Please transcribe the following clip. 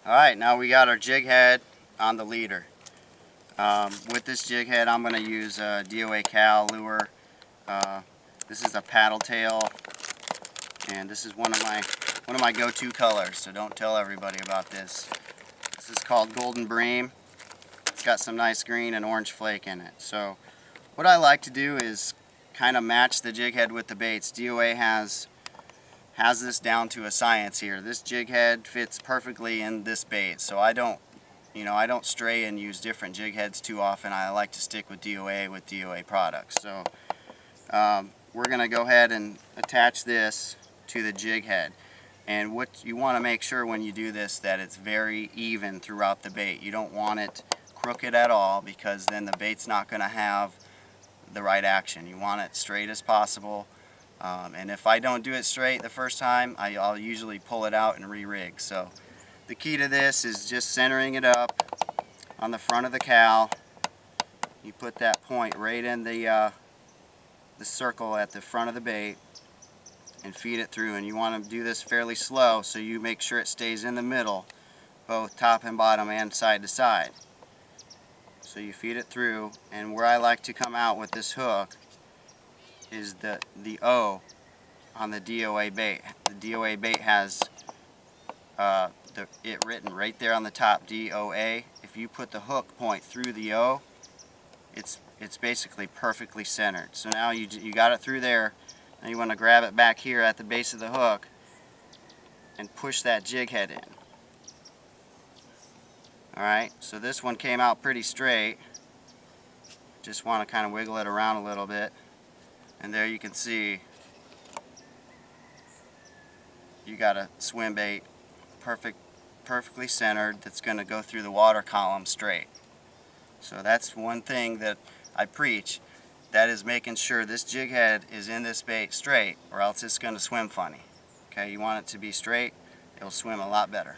Alright, now we got our jig head on the leader. With this jig head I'm going to use a DOA Cal lure. This is a paddle tail, and this is one of my go-to colors, so don't tell everybody about this. This is called Golden Bream. It's got some nice green and orange flake in it. So what I like to do is kind of match the jig head with the baits. DOA has this down to a science here. This jig head fits perfectly in this bait, so I don't stray and use different jig heads too often. I like to stick with DOA products. So we're going to go ahead and attach this to the jig head. And what you want to make sure when you do this, that it's very even throughout the bait. You don't want it crooked at all, because then the bait's not going to have the right action. You want it straight as possible. And if I don't do it straight the first time, I'll usually pull it out and re-rig. So the key to this is just centering it up on the front of the cowl. You put that point right in the circle at the front of the bait and feed it through. And you want to do this fairly slow, so you make sure it stays in the middle, both top and bottom and side to side. So you feed it through, and where I like to come out with this hook is the O on the DOA bait. The DOA bait has it written right there on the top, DOA. If you put the hook point through the O, it's basically perfectly centered. So now you got it through there. Now you want to grab it back here at the base of the hook and push that jig head in. Alright, so this one came out pretty straight. Just want to kind of wiggle it around a little bit. And there you can see you got a swim bait perfectly centered that's going to go through the water column straight. So that's one thing that I preach, that is making sure this jig head is in this bait straight, or else it's going to swim funny. Okay, you want it to be straight, it'll swim a lot better.